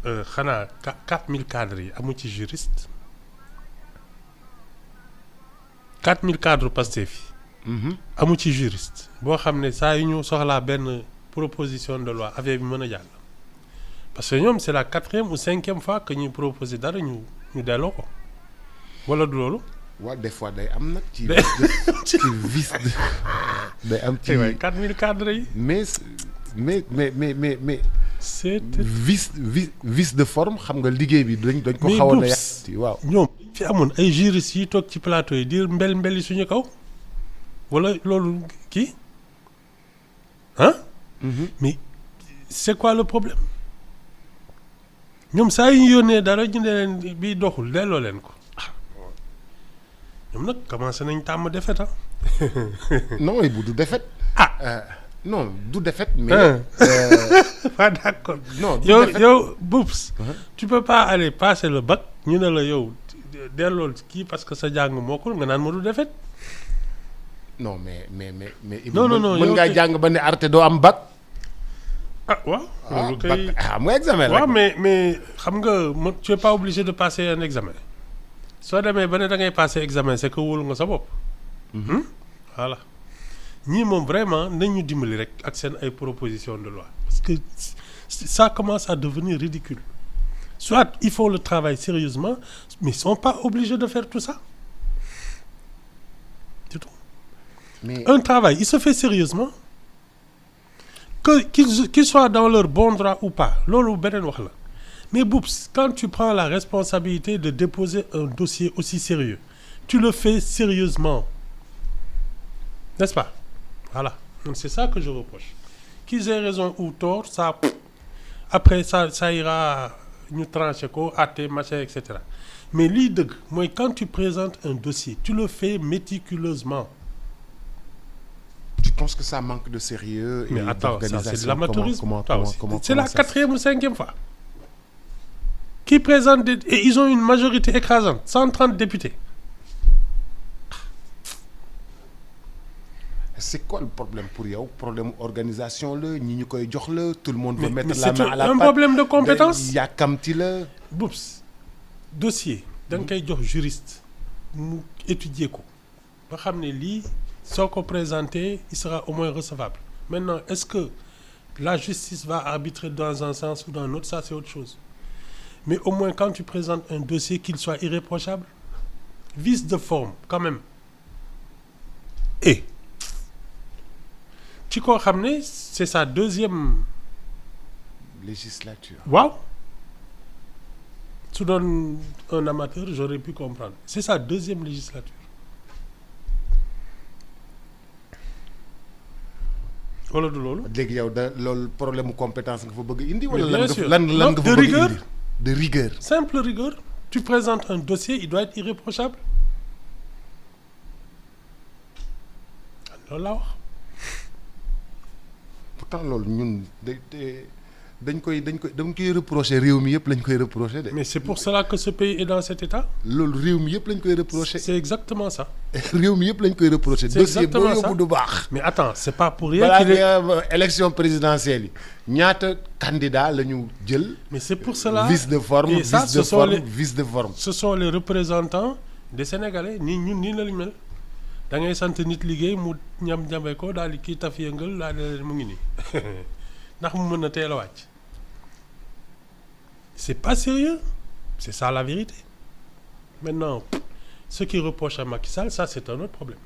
xanaa 4000 cadres yi amu ci juriste 4000 cadres Pastef yi amu ci juriste boo xam ne saa yu ñu soxlaa benn proposition de loi affaire bi mën a jàll parce que ñoom c'est la 4e ou 5e fois que ñuy proposer dara ñu delloo ko wala du loolu. waaw des fois day am nag ci vice day am ci 4000 cadres yi. mais c'est vice de forme xam nga liggéey bi dañ ko xawoon a yàq waaw ñoom fi amoon ay juristes yi toog ci plateau yi di mbel suñu kaw wala loolu kii ah. mais c'est quoi le problème ñoom saa yu ñu yónnee dara ñu ne leen bii doxul delloo leen ko ñoom nag commencé nañ tàmm défaite ah. non bu du défaite. non du défaite mais. pas d'accord. non du yow Boubs. tu peux pas aller passer le bac ñu ne la yow delloo kii parce que sa jàng mokkul nga naan ma du défaite. non mais. non mën ngaa jàng ba ne arrêté doo am bac. waaw. loolu kay mooy examen la. waaw mais xam nga tu es pas obligé de passer un examen. soo demee ba ne da ngay passer examen c'est que wóolu nga sa bopp. voilà ñii moom vraiment nañ ñu dimbali rek ak seen ay propositions de loi parce que ça commence à devenir ridicule soit ils font le travail sérieusement mais ils sont pas obligés de faire tout ça c'est tout. Mais un travail il se fait sérieusement qu'ils soient dans leur bon droit ou pas loolu beneen wax la mais Boubs quand tu prends la responsabilité de déposer un dossier aussi sérieux tu le fais sérieusement n'est-ce pas voilà donc c'est ça que je reproche qu'ils aient raison ou tort ça après ça ira ñu trancher ko àtte machin et cetera mais lii dëgg mooy quand tu présentes un dossier tu le fais méticuleusement. Tu penses que ça manque de sérieux mais et attends ça c'est de l'amateurisme comment c'est la 4e ou 5e fois qui présente et ils ont une majorité écrasante 130 députés. C'est quoi le problème pour yow problème organisation la ñi ñu koy jox la tout le monde veut mettre mais la main à la pâte. c'est un problème de compétence. yàkkamti la. Boubs dossier da nga koy jox juriste mu étudier ko ba xam ne lii soo ko présenté il sera au moins recevable maintenant est-ce que la justice va arbitrer dans un sens ou dans un autre ça c'est autre chose mais au moins quand tu présentes un dossier qu'il soit irréprochable vice de forme quand même et ci koo xam ne c'est sa 2e législature. waaw su doon un amateur j'aurais pu comprendre c'est sa 2e législature wala du loolu. léegi yow loolu problème mu compétence nga fa bëgg indi. mais wala bien sûr lan nga fa bëgg indi de rigueur. simple rigueur tu présentes un dossier il doit être irréprochable loolu laa wax. pourtant loolu ñun dañ koy reprocher réew mi yëpp lañ koy reprocher de. mais c'est pour cela que ce pays est dans cet état. loolu réew mi yëpp lañ koy reprocher. c'est exactement ça. réew mi yëpp lañ koy reprocher. c'est dossier boo exactement ça yóbbu du baax. mais attends c'est pas pour rien balaa qu'il est nga élection présidentielle yi ñaata candidat la ñu jël. mais c'est pour cela vice de forme et ça, vice de forme. ce sont les représentants des Sénégalais nii la ñu mel da ngay sant nit liggéey mu ñam-ñame ko daal di kii taf yëngal daal di leen mu ngi nii ndax mu mën a teel a wàcc c'est pas sérieux c'est ça la vérité maintenant ce qui reproche à Macky Sall ça c'est un autre problème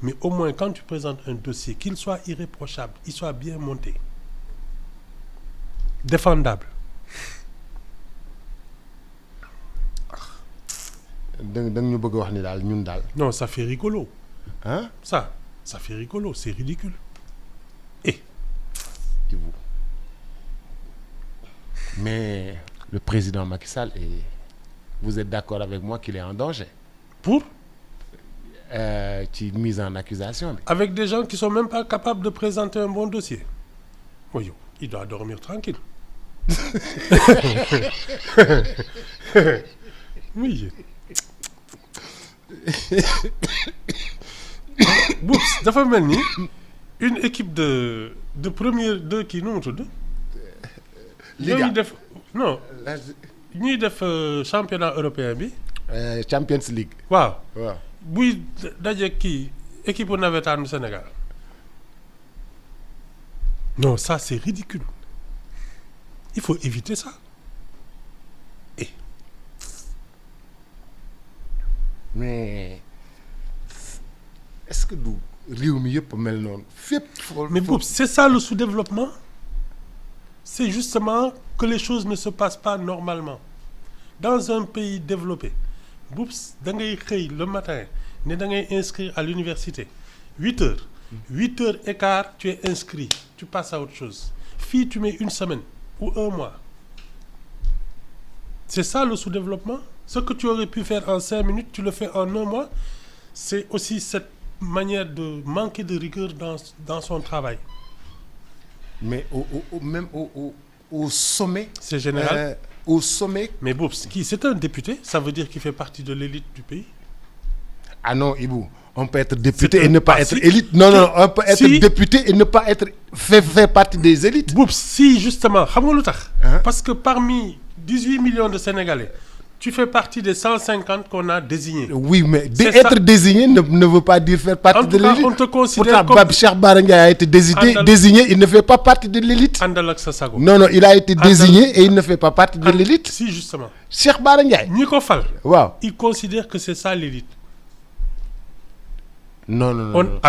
mais au moins quand tu présentes un dossier qu'il soit irréprochable il soit bien monté défendable. da nga ñu bëgg a wax ni daal ñun daal. non ça fait rigolo. hein ça fait rigolo c'est ridicule et. mais le président Macky Sall vous êtes d'accord avec moi qu'il est en danger. pour. ci mise en accusation bi. avec des gens qui sont même pas capables de présenter un bon dossier. oui il doit dormir tranquille. oui. Boubs dafa mel ni une équipe de première de kii nu mu tudd. Liga ñooñu def non ñuy def championnat européen bi. Champions League. waaw waaw buy daje kii équipe navétane du Sénégal non ça c'est ridicule il faut éviter ça mais est-ce que du réew mi yëpp mel noonu fépp. mais boobu c'est ça le sous-développement c'est justement que les choses ne se passent pas normalement dans un pays développé boobu da ngay xëy le matin ne da ngay inscrire à l'université 8 heures 8h15 tu es inscrit tu passes à autre chose fii tu mets une semaine ou un mois c'est ça le sous-développement. Ce que tu aurais pu faire en 5 minutes, tu le fais en un mois. C'est aussi cette manière de manquer de rigueur dans son travail. Mais même au sommet. C'est général. Au sommet. Mais Boubs, c'est un député, ça veut dire qu'il fait partie de l'élite du pays. Ah non, Ibou, on peut être député et ne pas être élite. Non, on peut être député et ne pas être fait partie des élites. Boubs, si justement, parce que parmi 18 millions de Sénégalais, tu fais partie des 150 qu'on a désignés. Oui, mais être désigné ne veut pas dire faire partie de l'élite. On te considère pourtant, comme... Cheikh Bara Ndiaye a été désigné, il ne fait pas partie de l'élite. Non, il a été désigné et il ne fait pas partie de l'élite. Si, justement. Cheikh Bara Ndiaye. Nico Fall, wow. Il considère que c'est ça l'élite. Non. Non,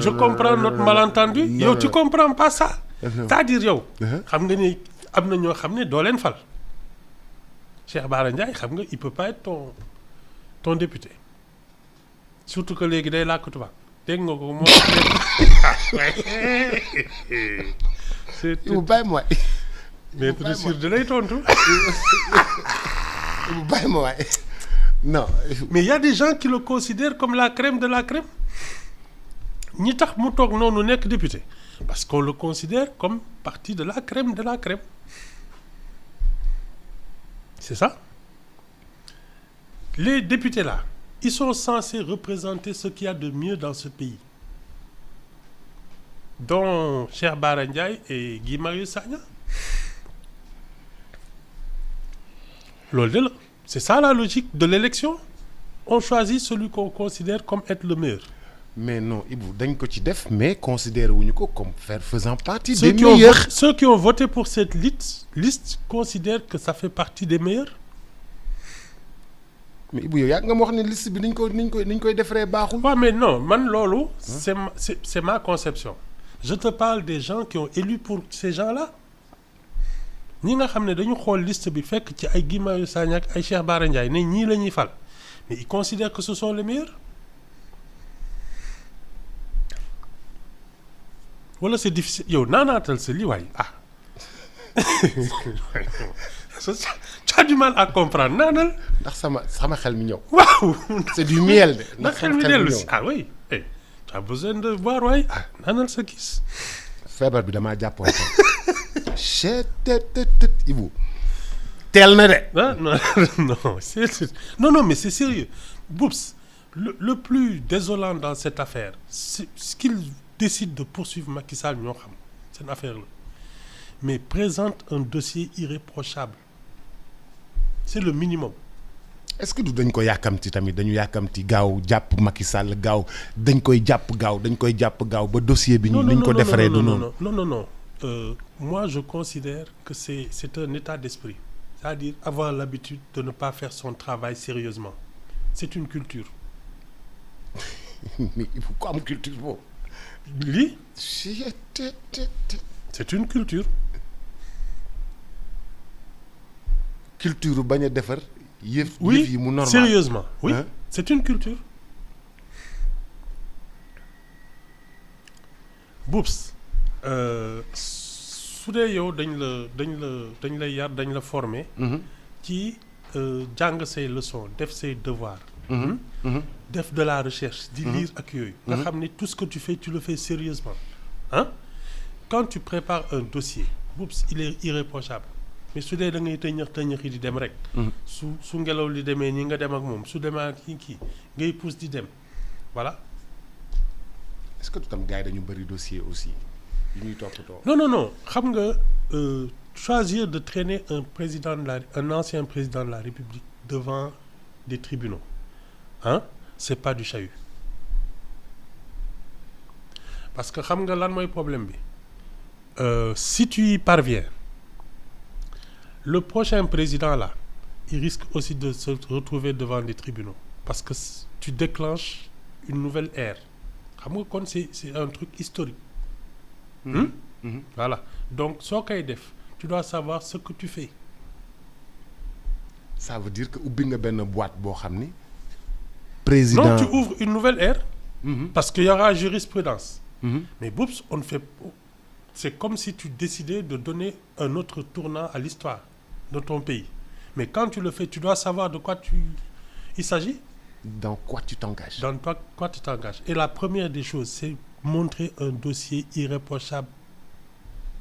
je comprends notre malentendu. Tu comprends pas ça. C'est-à-dire, am na ñoo xam ne doo leen fal Cheikh Bara Ndiaye xam nga il peut pas être ton député surtout que léegi day làkk tubaab dégg nga ko moo c'est mu bàyyi ma waay mais bien sûr da lay tontu mu bàyyi ma waay non mais il y a des gens qui le considèrent comme la crème de la crème ñi tax mu toog noonu nekk député parce qu'on le considère comme partie de la crème de la crème. C'est ça. Les députés là, ils sont censés représenter ce qu'il y a de mieux dans ce pays. Dont Cheikh Bara Ndiaye et Guy Marius Sagna. C'est ça la logique de l'élection. On choisit celui qu'on considère comme être le meilleur. Mais non, Ibou, dañ ko ci def mais considéré wuñu ko comme faisant partie des meilleurs. Ceux qui ont voté pour cette liste considèrent que ça fait partie des meilleurs. Mais Ibou yow yàgg nga ma wax ne liste bi niñ koy defaree baaxul. Ouais, mais non, man loolu c'est ma conception. Je te parle des gens qui ont élu pour ces gens-là. ñi nga xam ne dañu xool liste bi fekk ci ay Guy Marius Sagna ak ay Cheikh Bara Ndiaye ne ñii la ñuy fal mais ils considèrent que ce sont les meilleurs. Voilà, c'est difficile. Yo, naanaatal sa lii waay tu as du mal à comprendre naanal. ndax sama xel mi ñëw. waaw. c'est du miel de. ndax xel mi dellu si oui. tu as besoin de boire waay naanal sa gis. feebar bi damaa jàppoon Ibou teel na de. Non, mais c'est sérieux. Boubs, le plus désolant dans cette affaire, c'est ce qu'il décide de poursuivre Macky Sall, c'est une affaire là. Mais présente un dossier irréprochable. C'est le minimum. Est-ce que dañ ko yàkkamti tamit dañu yàkkamti gaaw jàpp Macky Sall gaaw dañ koy jàpp gaaw ba dossier bi niñ ko defaree du noonu. Non. Moi je considère que c'est un état d'esprit. C'est-à-dire avoir l'habitude de ne pas faire son travail sérieusement. C'est une culture. Mais il faut quoi am culture boobu. Lii c'est une culture. Culture bañ a defar yëf yi mu normal. Sérieusement oui hein? C'est une culture. Boubs su dee yow dañ lay yar dañ la former. ci jàng say leçons def say devoirs. Def de la recherche di lire ak yooyu nga xam ne tout ce que tu fais tu le fais sérieusement hein. Quand tu prépares un dossier Boubs il est irréprochable mais su dee da ngay tëñëx yi di dem rek su ngelaw li demee nii nga dem ak moom su demee ak kii ngay pousse di dem voilà. Est-ce que tam gars yi dañu bëri dossier aussi yi ñuy toppatoo. Non xam nga choisir de traîner un ancien président de la République devant des tribunaux, hein, c'est pas du chahut. Parce que xam nga lan mooy problème bi si tu y parviens, le prochain président là, il risque aussi de se retrouver devant des tribunaux parce que tu déclenches une nouvelle ère. Xam nga kon c'est un truc historique. Voilà. Donc soo koy def, tu dois savoir ce que tu fais. Ça veut dire que ubbi nga benn boîte boo xam ni président. Non, tu ouvres une nouvelle ère. Parce qu'il y aura jurisprudence. Mais Boubs, on ne fait. C'est comme si tu décidais de donner un autre tournant à l'histoire de ton pays. Mais quand tu le fais, tu dois savoir de quoi il s'agit. Dans quoi tu t'engages. Dans quoi tu t'engages. Et la première des choses, c'est montrer un dossier irréprochable